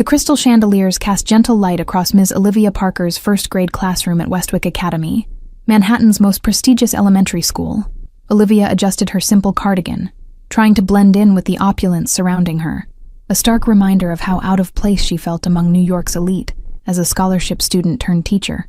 The crystal chandeliers cast gentle light across Ms. Olivia Parker's first-grade classroom at Westwick Academy, Manhattan's most prestigious elementary school. Olivia adjusted her simple cardigan, trying to blend in with the opulence surrounding her, a stark reminder of how out of place she felt among New York's elite as a scholarship student turned teacher.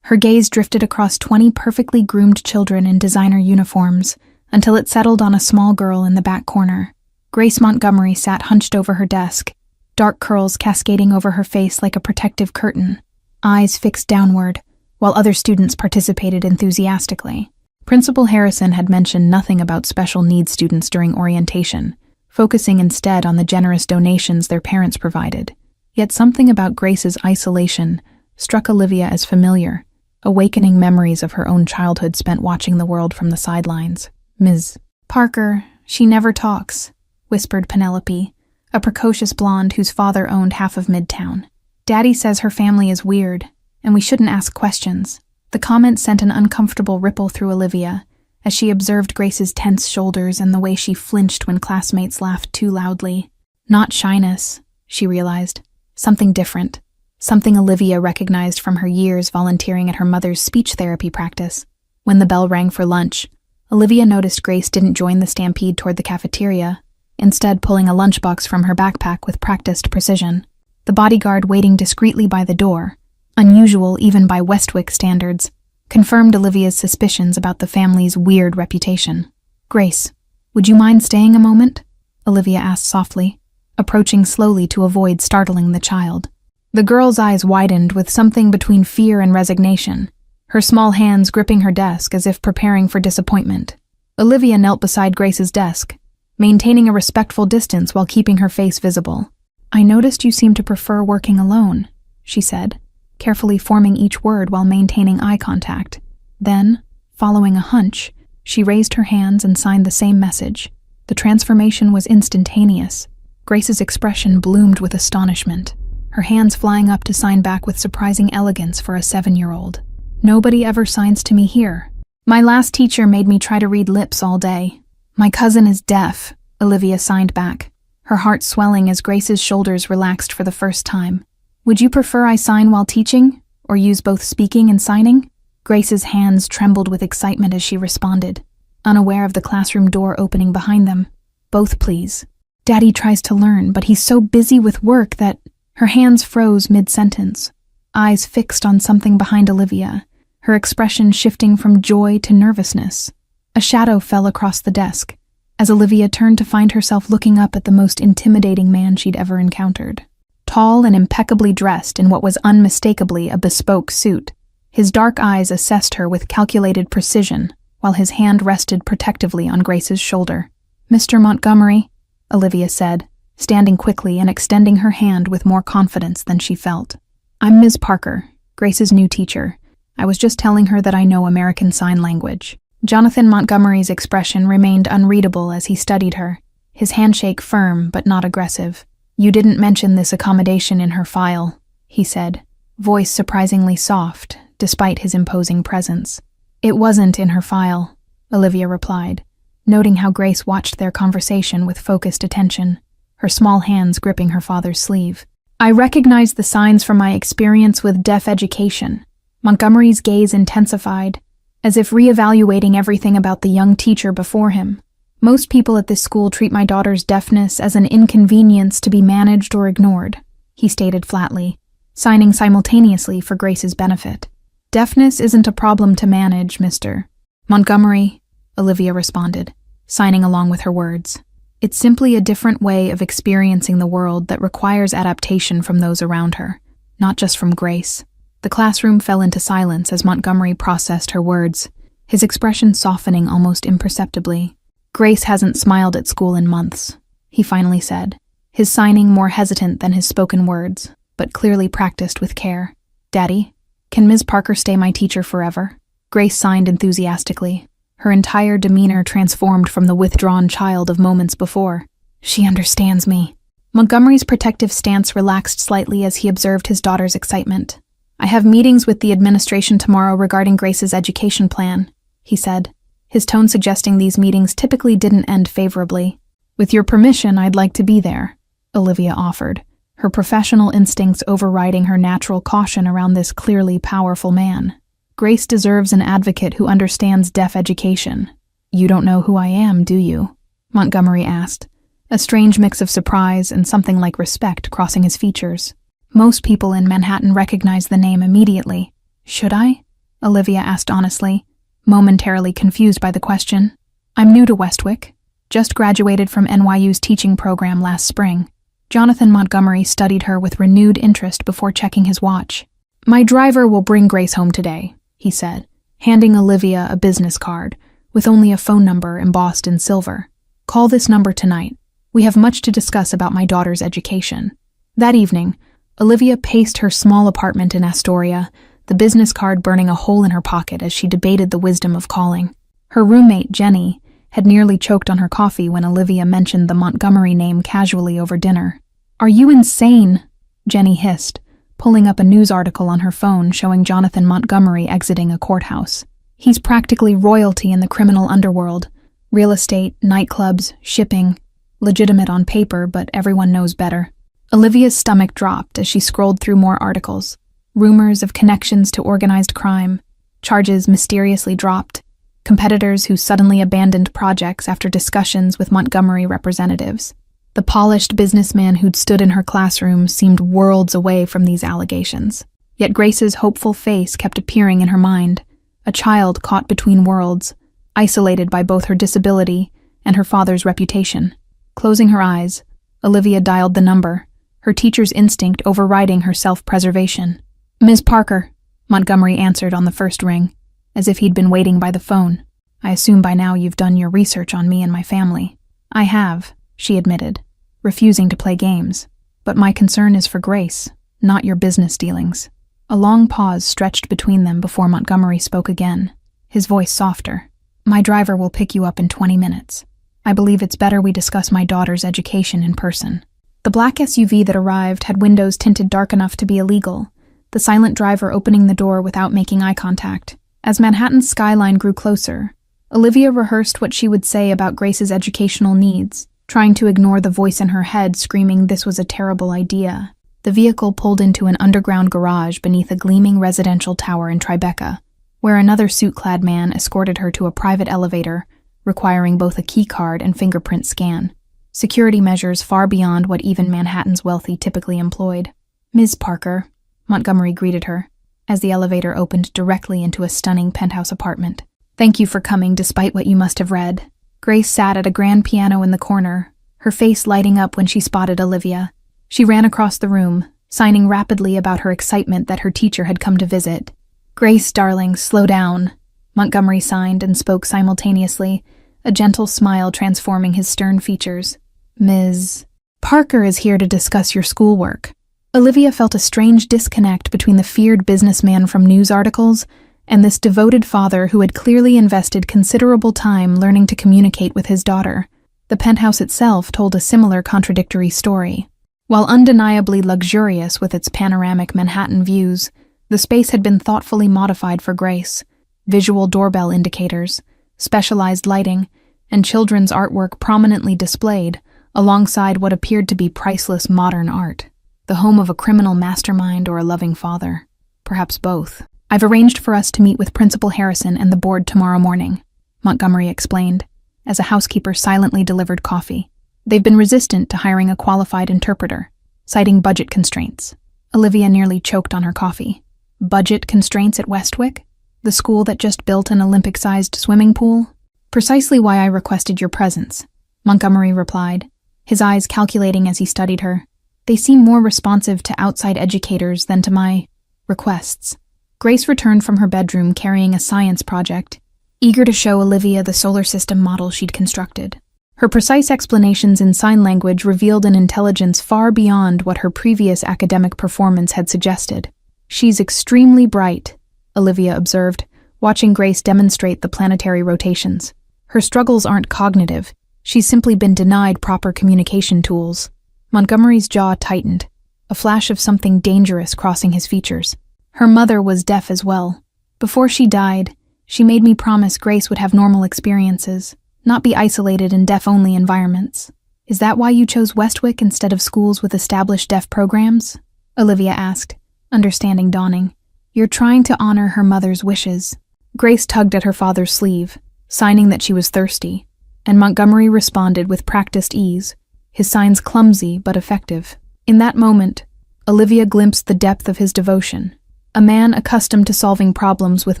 Her gaze drifted across 20 perfectly groomed children in designer uniforms until it settled on a small girl in the back corner. Grace Montgomery sat hunched over her desk, dark curls cascading over her face like a protective curtain, eyes fixed downward, while other students participated enthusiastically. Principal Harrison had mentioned nothing about special needs students during orientation, focusing instead on the generous donations their parents provided. Yet something about Grace's isolation struck Olivia as familiar, awakening memories of her own childhood spent watching the world from the sidelines. Ms. Parker, she never talks, whispered Penelope, a precocious blonde whose father owned half of Midtown. Daddy says her family is weird, and we shouldn't ask questions. The comment sent an uncomfortable ripple through Olivia as she observed Grace's tense shoulders and the way she flinched when classmates laughed too loudly. Not shyness, she realized. Something different. Something Olivia recognized from her years volunteering at her mother's speech therapy practice. When the bell rang for lunch, Olivia noticed Grace didn't join the stampede toward the cafeteria, instead pulling a lunchbox from her backpack with practiced precision. The bodyguard waiting discreetly by the door, unusual even by Westwick standards, confirmed Olivia's suspicions about the family's weird reputation. "Grace, would you mind staying a moment?" Olivia asked softly, approaching slowly to avoid startling the child. The girl's eyes widened with something between fear and resignation, her small hands gripping her desk as if preparing for disappointment. Olivia knelt beside Grace's desk, maintaining a respectful distance while keeping her face visible. "I noticed you seem to prefer working alone," she said, carefully forming each word while maintaining eye contact. Then, following a hunch, she raised her hands and signed the same message. The transformation was instantaneous. Grace's expression bloomed with astonishment, her hands flying up to sign back with surprising elegance for a 7-year-old. "Nobody ever signs to me here. My last teacher made me try to read lips all day. My cousin is deaf," Olivia signed back, her heart swelling as Grace's shoulders relaxed for the first time. "Would you prefer I sign while teaching, or use both speaking and signing?" Grace's hands trembled with excitement as she responded, unaware of the classroom door opening behind them. "Both, please. Daddy tries to learn, but he's so busy with work that—" Her hands froze mid-sentence, eyes fixed on something behind Olivia, her expression shifting from joy to nervousness. A shadow fell across the desk, as Olivia turned to find herself looking up at the most intimidating man she'd ever encountered. Tall and impeccably dressed in what was unmistakably a bespoke suit, his dark eyes assessed her with calculated precision, while his hand rested protectively on Grace's shoulder. "Mr. Montgomery," Olivia said, standing quickly and extending her hand with more confidence than she felt. "I'm Ms. Parker, Grace's new teacher. I was just telling her that I know American Sign Language." Jonathan Montgomery's expression remained unreadable as he studied her, his handshake firm but not aggressive. "You didn't mention this accommodation in her file," he said, voice surprisingly soft, despite his imposing presence. "It wasn't in her file," Olivia replied, noting how Grace watched their conversation with focused attention, her small hands gripping her father's sleeve. "I recognize the signs from my experience with deaf education." Montgomery's gaze intensified, as if reevaluating everything about the young teacher before him. "Most people at this school treat my daughter's deafness as an inconvenience to be managed or ignored," he stated flatly, signing simultaneously for Grace's benefit. "Deafness isn't a problem to manage, Mr. Montgomery," Olivia responded, signing along with her words. "It's simply a different way of experiencing the world that requires adaptation from those around her, not just from Grace." The classroom fell into silence as Montgomery processed her words, his expression softening almost imperceptibly. "Grace hasn't smiled at school in months," he finally said, his signing more hesitant than his spoken words, but clearly practiced with care. "Daddy, can Ms. Parker stay my teacher forever?" Grace signed enthusiastically, her entire demeanor transformed from the withdrawn child of moments before. "She understands me." Montgomery's protective stance relaxed slightly as he observed his daughter's excitement. "I have meetings with the administration tomorrow regarding Grace's education plan," he said, his tone suggesting these meetings typically didn't end favorably. "With your permission, I'd like to be there," Olivia offered, her professional instincts overriding her natural caution around this clearly powerful man. Grace deserves an advocate who understands deaf education. "You don't know who I am, do you?" Montgomery asked, a strange mix of surprise and something like respect crossing his features. Most people in Manhattan recognize the name immediately. "Should I?" Olivia asked honestly, momentarily confused by the question. "I'm new to Westwick. Just graduated from NYU's teaching program last spring." Jonathan Montgomery studied her with renewed interest before checking his watch. "My driver will bring Grace home today," he said, handing Olivia a business card with only a phone number embossed in silver. "Call this number tonight. We have much to discuss about my daughter's education." That evening, Olivia paced her small apartment in Astoria, the business card burning a hole in her pocket as she debated the wisdom of calling. Her roommate, Jenny, had nearly choked on her coffee when Olivia mentioned the Montgomery name casually over dinner. "Are you insane?" Jenny hissed, pulling up a news article on her phone showing Jonathan Montgomery exiting a courthouse. "He's practically royalty in the criminal underworld. Real estate, nightclubs, shipping. Legitimate on paper, but everyone knows better." Olivia's stomach dropped as she scrolled through more articles. Rumors of connections to organized crime, charges mysteriously dropped, competitors who suddenly abandoned projects after discussions with Montgomery representatives. The polished businessman who'd stood in her classroom seemed worlds away from these allegations. Yet Grace's hopeful face kept appearing in her mind, a child caught between worlds, isolated by both her disability and her father's reputation. Closing her eyes, Olivia dialed the number, her teacher's instinct overriding her self-preservation. "Ms. Parker," Montgomery answered on the first ring, as if he'd been waiting by the phone. "I assume by now you've done your research on me and my family." "I have," she admitted, refusing to play games. "But my concern is for Grace, not your business dealings." A long pause stretched between them before Montgomery spoke again, his voice softer. "My driver will pick you up in 20 minutes. I believe it's better we discuss my daughter's education in person." The black SUV that arrived had windows tinted dark enough to be illegal, the silent driver opening the door without making eye contact. As Manhattan's skyline grew closer, Olivia rehearsed what she would say about Grace's educational needs, trying to ignore the voice in her head screaming this was a terrible idea. The vehicle pulled into an underground garage beneath a gleaming residential tower in Tribeca, where another suit-clad man escorted her to a private elevator, requiring both a key card and fingerprint scan. Security measures far beyond what even Manhattan's wealthy typically employed. "Ms. Parker," Montgomery greeted her, as the elevator opened directly into a stunning penthouse apartment. "Thank you for coming despite what you must have read." Grace sat at a grand piano in the corner, her face lighting up when she spotted Olivia. She ran across the room, signing rapidly about her excitement that her teacher had come to visit. "Grace, darling, slow down," Montgomery signed and spoke simultaneously, a gentle smile transforming his stern features. "Ms. Parker is here to discuss your schoolwork." Olivia felt a strange disconnect between the feared businessman from news articles and this devoted father who had clearly invested considerable time learning to communicate with his daughter. The penthouse itself told a similar contradictory story. While undeniably luxurious with its panoramic Manhattan views, the space had been thoughtfully modified for Grace. Visual doorbell indicators, specialized lighting, and children's artwork prominently displayed, alongside what appeared to be priceless modern art. The home of a criminal mastermind or a loving father. Perhaps both. "I've arranged for us to meet with Principal Harrison and the board tomorrow morning," Montgomery explained, as a housekeeper silently delivered coffee. "They've been resistant to hiring a qualified interpreter, citing budget constraints." Olivia nearly choked on her coffee. Budget constraints at Westwick? The school that just built an Olympic-sized swimming pool? "Precisely why I requested your presence," Montgomery replied, his eyes calculating as he studied her. "They seem more responsive to outside educators than to my requests." Grace returned from her bedroom carrying a science project, eager to show Olivia the solar system model she'd constructed. Her precise explanations in sign language revealed an intelligence far beyond what her previous academic performance had suggested. "She's extremely bright," Olivia observed, watching Grace demonstrate the planetary rotations. "Her struggles aren't cognitive. She's simply been denied proper communication tools." Montgomery's jaw tightened, a flash of something dangerous crossing his features. "Her mother was deaf as well. Before she died, she made me promise Grace would have normal experiences, not be isolated in deaf-only environments. Is that why you chose Westwick instead of schools with established deaf programs? Olivia asked, understanding dawning. You're trying to honor her mother's wishes. Grace tugged at her father's sleeve, signing that she was thirsty, and Montgomery responded with practiced ease, his signs clumsy but effective. In that moment, Olivia glimpsed the depth of his devotion, a man accustomed to solving problems with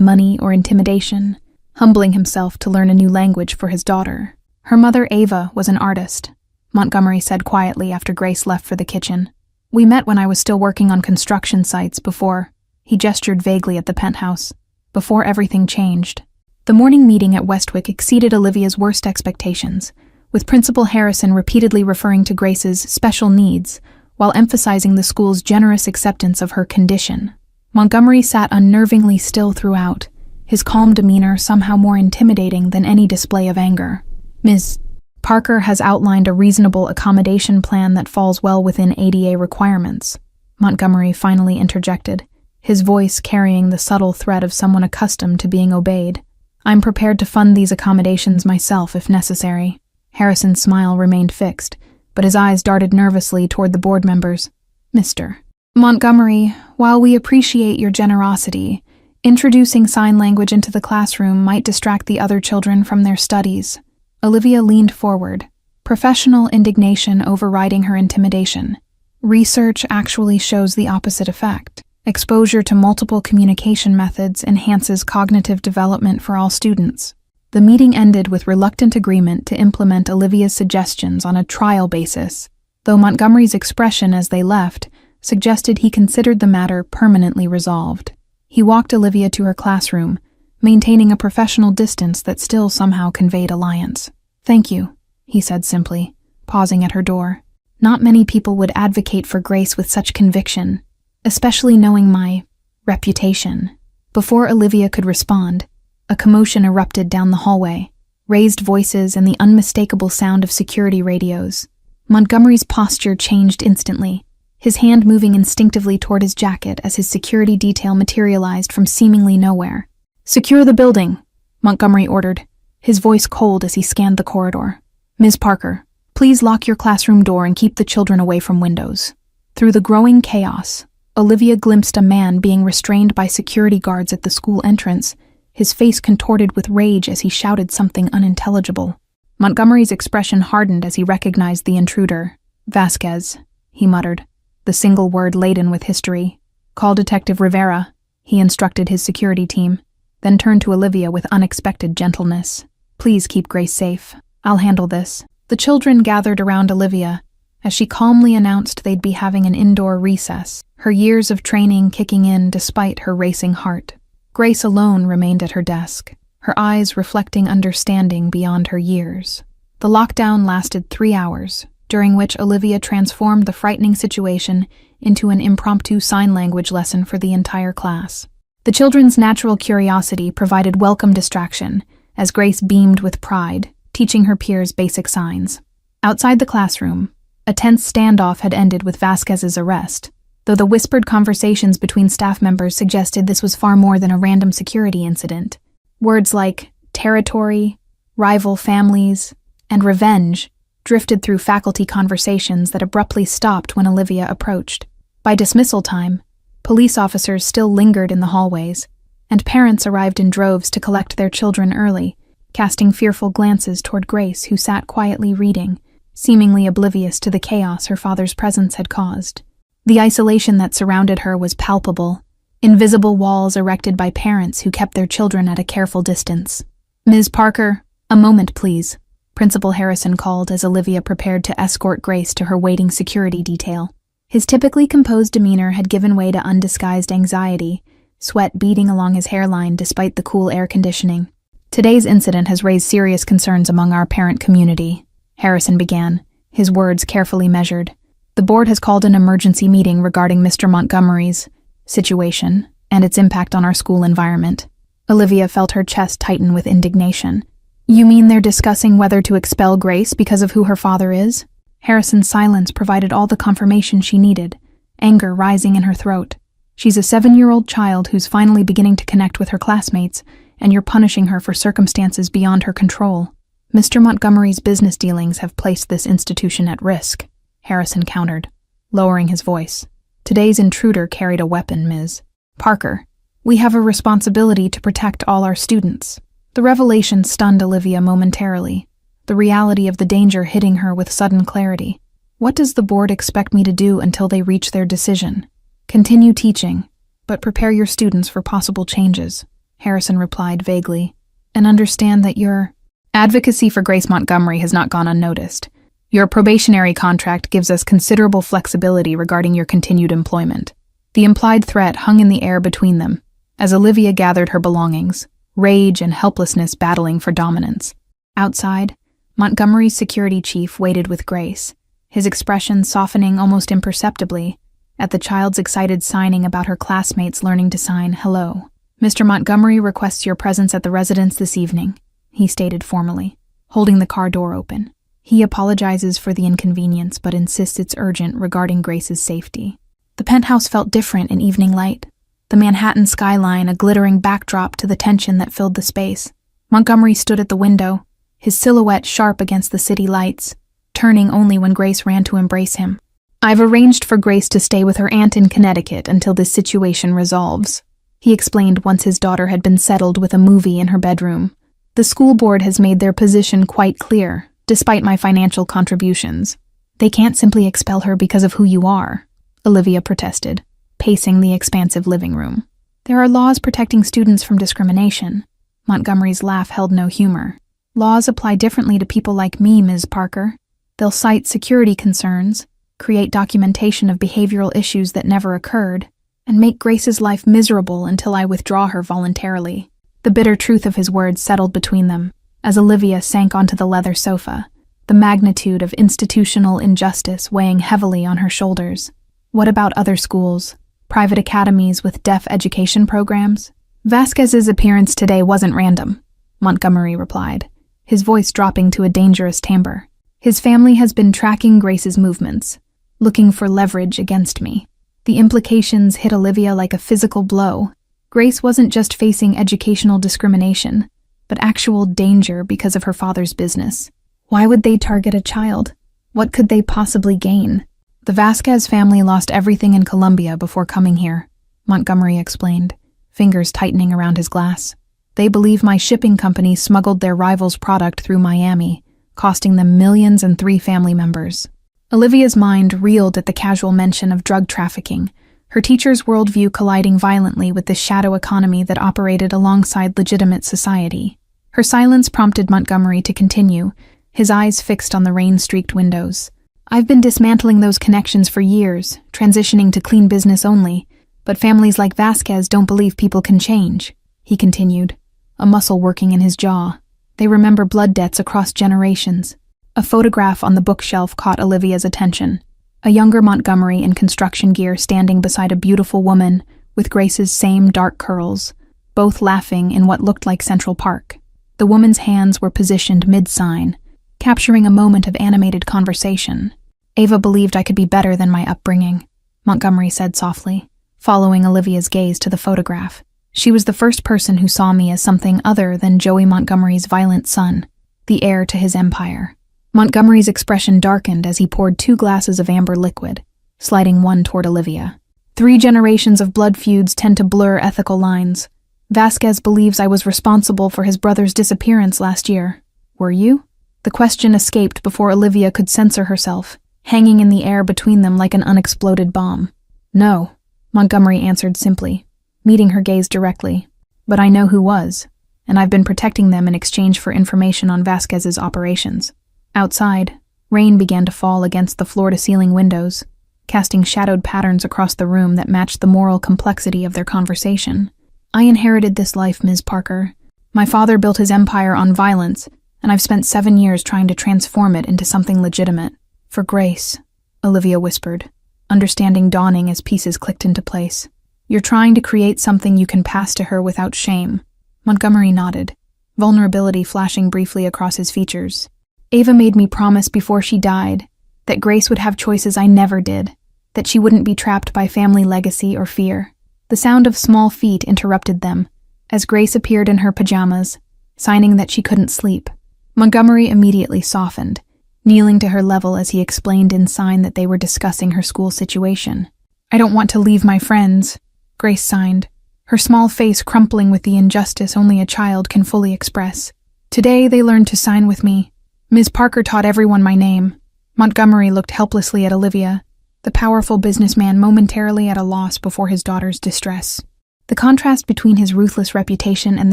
money or intimidation, humbling himself to learn a new language for his daughter. Her mother, Ava, was an artist, Montgomery said quietly after Grace left for the kitchen. We met when I was still working on construction sites before, he gestured vaguely at the penthouse, before everything changed. The morning meeting at Westwick exceeded Olivia's worst expectations, with Principal Harrison repeatedly referring to Grace's special needs while emphasizing the school's generous acceptance of her condition. Montgomery sat unnervingly still throughout, his calm demeanor somehow more intimidating than any display of anger. Ms. Parker has outlined a reasonable accommodation plan that falls well within ADA requirements, Montgomery finally interjected, his voice carrying the subtle threat of someone accustomed to being obeyed. I'm prepared to fund these accommodations myself if necessary. Harrison's smile remained fixed, but his eyes darted nervously toward the board members. Mr. Montgomery, while we appreciate your generosity, introducing sign language into the classroom might distract the other children from their studies. Olivia leaned forward, professional indignation overriding her intimidation. Research actually shows the opposite effect. Exposure to multiple communication methods enhances cognitive development for all students. The meeting ended with reluctant agreement to implement Olivia's suggestions on a trial basis, though Montgomery's expression as they left suggested he considered the matter permanently resolved. He walked Olivia to her classroom, maintaining a professional distance that still somehow conveyed alliance. Thank you, he said simply, pausing at her door. Not many people would advocate for Grace with such conviction, especially knowing my reputation. Before Olivia could respond, a commotion erupted down the hallway, raised voices and the unmistakable sound of security radios. Montgomery's posture changed instantly, his hand moving instinctively toward his jacket as his security detail materialized from seemingly nowhere. Secure the building, Montgomery ordered, his voice cold as he scanned the corridor. Ms. Parker, please lock your classroom door and keep the children away from windows. Through the growing chaos, Olivia glimpsed a man being restrained by security guards at the school entrance, his face contorted with rage as he shouted something unintelligible. Montgomery's expression hardened as he recognized the intruder. Vasquez, he muttered, the single word laden with history. Call Detective Rivera, he instructed his security team, then turned to Olivia with unexpected gentleness. Please keep Grace safe. I'll handle this. The children gathered around Olivia as she calmly announced they'd be having an indoor recess, her years of training kicking in despite her racing heart. Grace alone remained at her desk, her eyes reflecting understanding beyond her years. The lockdown lasted 3 hours, during which Olivia transformed the frightening situation into an impromptu sign language lesson for the entire class. The children's natural curiosity provided welcome distraction, as Grace beamed with pride, teaching her peers basic signs. Outside the classroom, a tense standoff had ended with Vasquez's arrest, though the whispered conversations between staff members suggested this was far more than a random security incident. Words like territory, rival families, and revenge drifted through faculty conversations that abruptly stopped when Olivia approached. By dismissal time, police officers still lingered in the hallways, and parents arrived in droves to collect their children early, casting fearful glances toward Grace, who sat quietly reading, seemingly oblivious to the chaos her father's presence had caused. The isolation that surrounded her was palpable, invisible walls erected by parents who kept their children at a careful distance. Ms. Parker, a moment please, Principal Harrison called as Olivia prepared to escort Grace to her waiting security detail. His typically composed demeanor had given way to undisguised anxiety, sweat beading along his hairline despite the cool air conditioning. Today's incident has raised serious concerns among our parent community, Harrison began, his words carefully measured. The board has called an emergency meeting regarding Mr. Montgomery's situation and its impact on our school environment. Olivia felt her chest tighten with indignation. You mean they're discussing whether to expel Grace because of who her father is? Harrison's silence provided all the confirmation she needed, anger rising in her throat. She's a 7-year-old child who's finally beginning to connect with her classmates, and you're punishing her for circumstances beyond her control. Mr. Montgomery's business dealings have placed this institution at risk, Harrison countered, lowering his voice. Today's intruder carried a weapon, Ms. Parker. We have a responsibility to protect all our students. The revelation stunned Olivia momentarily, the reality of the danger hitting her with sudden clarity. What does the board expect me to do until they reach their decision? Continue teaching, but prepare your students for possible changes, Harrison replied vaguely, and understand that your advocacy for Grace Montgomery has not gone unnoticed. Your probationary contract gives us considerable flexibility regarding your continued employment. The implied threat hung in the air between them, as Olivia gathered her belongings, rage and helplessness battling for dominance. Outside, Montgomery's security chief waited with Grace, his expression softening almost imperceptibly at the child's excited signing about her classmates learning to sign hello. Mr. Montgomery requests your presence at the residence this evening, he stated formally, holding the car door open. He apologizes for the inconvenience but insists it's urgent regarding Grace's safety. The penthouse felt different in evening light, the Manhattan skyline a glittering backdrop to the tension that filled the space. Montgomery stood at the window, his silhouette sharp against the city lights, turning only when Grace ran to embrace him. I've arranged for Grace to stay with her aunt in Connecticut until this situation resolves, he explained once his daughter had been settled with a movie in her bedroom. The school board has made their position quite clear, despite my financial contributions. They can't simply expel her because of who you are, Olivia protested, pacing the expansive living room. There are laws protecting students from discrimination. Montgomery's laugh held no humor. Laws apply differently to people like me, Ms. Parker. They'll cite security concerns, create documentation of behavioral issues that never occurred, and make Grace's life miserable until I withdraw her voluntarily. The bitter truth of his words settled between them, as Olivia sank onto the leather sofa, the magnitude of institutional injustice weighing heavily on her shoulders. What about other schools? Private academies with deaf education programs? Vasquez's appearance today wasn't random, Montgomery replied, his voice dropping to a dangerous timbre. His family has been tracking Grace's movements, looking for leverage against me. The implications hit Olivia like a physical blow. Grace wasn't just facing educational discrimination, but actual danger because of her father's business. Why would they target a child? What could they possibly gain? The Vasquez family lost everything in Colombia before coming here, Montgomery explained, fingers tightening around his glass. They believe my shipping company smuggled their rival's product through Miami, costing them millions and 3 family members. Olivia's mind reeled at the casual mention of drug trafficking, her teacher's worldview colliding violently with the shadow economy that operated alongside legitimate society. Her silence prompted Montgomery to continue, his eyes fixed on the rain-streaked windows. I've been dismantling those connections for years, transitioning to clean business only, but families like Vasquez don't believe people can change, he continued, a muscle working in his jaw. They remember blood debts across generations. A photograph on the bookshelf caught Olivia's attention. A younger Montgomery in construction gear standing beside a beautiful woman with Grace's same dark curls, both laughing in what looked like Central Park. The woman's hands were positioned mid-sign, capturing a moment of animated conversation. Ava believed I could be better than my upbringing, Montgomery said softly, following Olivia's gaze to the photograph. She was the first person who saw me as something other than Joey Montgomery's violent son, the heir to his empire. Montgomery's expression darkened as he poured 2 glasses of amber liquid, sliding one toward Olivia. 3 generations of blood feuds tend to blur ethical lines. Vasquez believes I was responsible for his brother's disappearance last year. Were you? The question escaped before Olivia could censor herself, hanging in the air between them like an unexploded bomb. No, Montgomery answered simply, meeting her gaze directly. But I know who was, and I've been protecting them in exchange for information on Vasquez's operations. Outside, rain began to fall against the floor-to-ceiling windows, casting shadowed patterns across the room that matched the moral complexity of their conversation. I inherited this life, Ms. Parker. My father built his empire on violence, and I've spent 7 years trying to transform it into something legitimate. For Grace, Olivia whispered, understanding dawning as pieces clicked into place. You're trying to create something you can pass to her without shame. Montgomery nodded, vulnerability flashing briefly across his features. Ava made me promise before she died that Grace would have choices I never did, that she wouldn't be trapped by family legacy or fear. The sound of small feet interrupted them, as Grace appeared in her pajamas, signing that she couldn't sleep. Montgomery immediately softened, kneeling to her level as he explained in sign that they were discussing her school situation. "I don't want to leave my friends," Grace signed, her small face crumpling with the injustice only a child can fully express. "Today they learned to sign with me. Ms. Parker taught everyone my name." Montgomery looked helplessly at Olivia, the powerful businessman momentarily at a loss before his daughter's distress. The contrast between his ruthless reputation and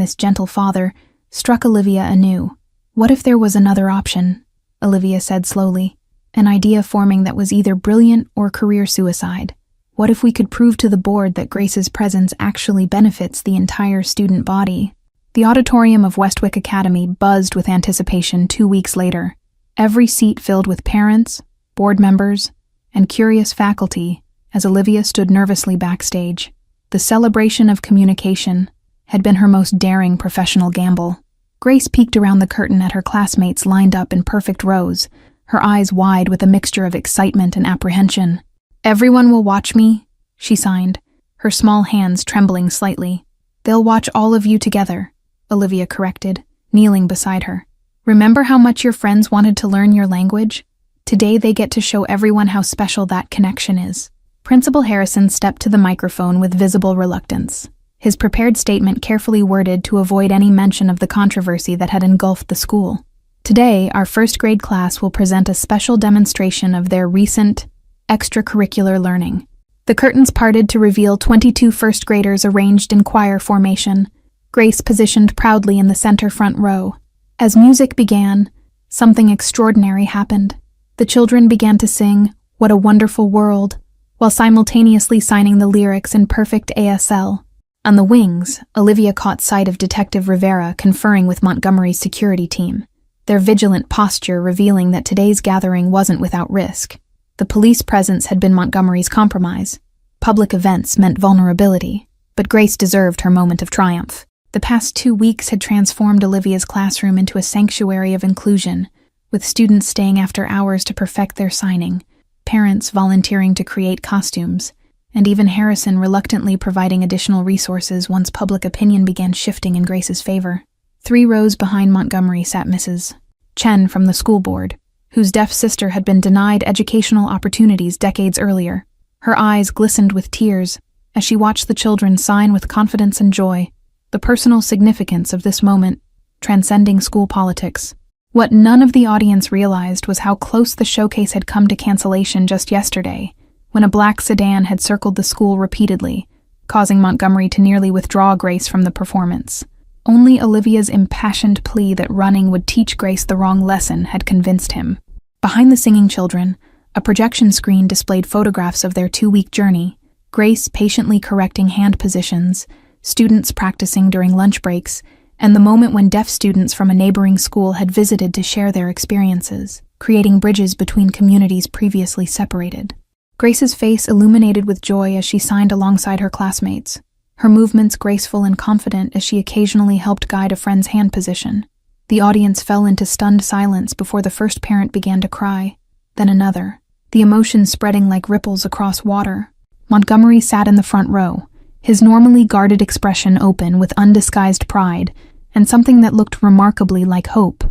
this gentle father struck Olivia anew. "What if there was another option?" Olivia said slowly, an idea forming that was either brilliant or career suicide. "What if we could prove to the board that Grace's presence actually benefits the entire student body?" The auditorium of Westwick Academy buzzed with anticipation 2 weeks later, every seat filled with parents, board members, and curious faculty as Olivia stood nervously backstage. The celebration of communication had been her most daring professional gamble. Grace peeked around the curtain at her classmates lined up in perfect rows, her eyes wide with a mixture of excitement and apprehension. "Everyone will watch me," she signed, her small hands trembling slightly. "They'll watch all of you together," Olivia corrected, kneeling beside her. "Remember how much your friends wanted to learn your language? Today they get to show everyone how special that connection is." Principal Harrison stepped to the microphone with visible reluctance, his prepared statement carefully worded to avoid any mention of the controversy that had engulfed the school. "Today, our first grade class will present a special demonstration of their recent extracurricular learning." The curtains parted to reveal 22 first graders arranged in choir formation, Grace positioned proudly in the center front row. As music began, something extraordinary happened. The children began to sing, "What a Wonderful World," while simultaneously signing the lyrics in perfect ASL. On the wings, Olivia caught sight of Detective Rivera conferring with Montgomery's security team, their vigilant posture revealing that today's gathering wasn't without risk. The police presence had been Montgomery's compromise. Public events meant vulnerability, but Grace deserved her moment of triumph. The past 2 weeks had transformed Olivia's classroom into a sanctuary of inclusion, with students staying after hours to perfect their signing, parents volunteering to create costumes, and even Harrison reluctantly providing additional resources once public opinion began shifting in Grace's favor. 3 rows behind Montgomery sat Mrs. Chen from the school board, whose deaf sister had been denied educational opportunities decades earlier. Her eyes glistened with tears as she watched the children sign with confidence and joy, the personal significance of this moment transcending school politics. What none of the audience realized was how close the showcase had come to cancellation just yesterday, when a black sedan had circled the school repeatedly, causing Montgomery to nearly withdraw Grace from the performance. Only Olivia's impassioned plea that running would teach Grace the wrong lesson had convinced him. Behind the singing children, a projection screen displayed photographs of their 2-week journey, Grace patiently correcting hand positions, students practicing during lunch breaks, and the moment when deaf students from a neighboring school had visited to share their experiences, creating bridges between communities previously separated. Grace's face illuminated with joy as she signed alongside her classmates, her movements graceful and confident as she occasionally helped guide a friend's hand position. The audience fell into stunned silence before the first parent began to cry, then another, the emotion spreading like ripples across water. Montgomery sat in the front row, his normally guarded expression open with undisguised pride and something that looked remarkably like hope.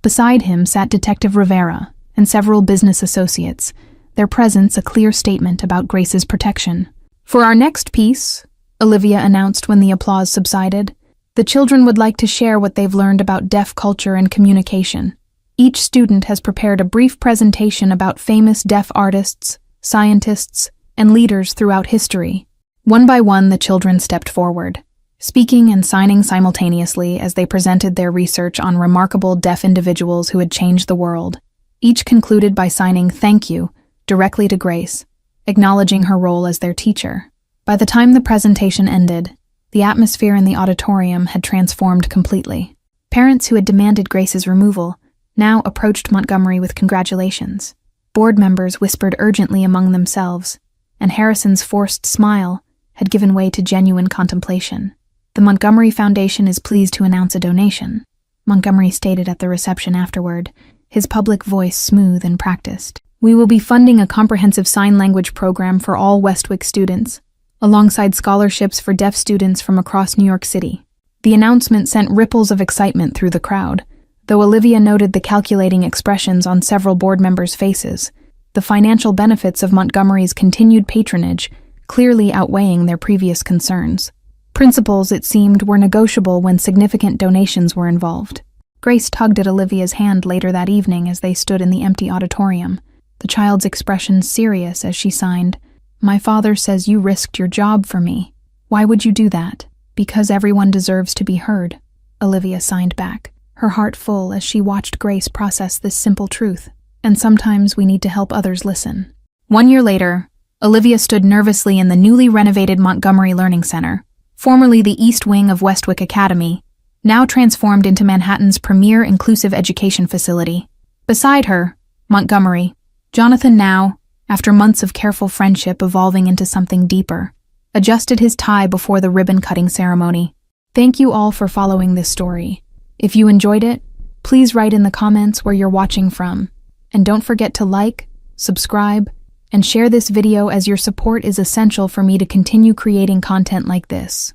Beside him sat Detective Rivera and several business associates, their presence a clear statement about Grace's protection. "For our next piece," Olivia announced when the applause subsided, "the children would like to share what they've learned about deaf culture and communication. Each student has prepared a brief presentation about famous deaf artists, scientists, and leaders throughout history." One by one, the children stepped forward, speaking and signing simultaneously as they presented their research on remarkable deaf individuals who had changed the world. Each concluded by signing "Thank you" directly to Grace, acknowledging her role as their teacher. By the time the presentation ended, the atmosphere in the auditorium had transformed completely. Parents who had demanded Grace's removal now approached Montgomery with congratulations. Board members whispered urgently among themselves, and Harrison's forced smile had given way to genuine contemplation. "The Montgomery Foundation is pleased to announce a donation," Montgomery stated at the reception afterward, his public voice smooth and practiced. "We will be funding a comprehensive sign language program for all Westwick students, alongside scholarships for deaf students from across New York City." The announcement sent ripples of excitement through the crowd, Though Olivia noted the calculating expressions on several board members' faces, the financial benefits of Montgomery's continued patronage clearly outweighing their previous concerns. Principles, it seemed, were negotiable when significant donations were involved. Grace tugged at Olivia's hand later that evening as they stood in the empty auditorium, the child's expression serious as she signed, "My father says you risked your job for me. Why would you do that?" "Because everyone deserves to be heard," Olivia signed back, her heart full as she watched Grace process this simple truth. "And sometimes we need to help others listen." 1 year later, Olivia stood nervously in the newly renovated Montgomery Learning Center, formerly the East Wing of Westwick Academy, now transformed into Manhattan's premier inclusive education facility. Beside her, Montgomery, Jonathan now, after months of careful friendship evolving into something deeper, adjusted his tie before the ribbon-cutting ceremony. Thank you all for following this story. If you enjoyed it, please write in the comments where you're watching from. And don't forget to like, subscribe, and share this video as your support is essential for me to continue creating content like this.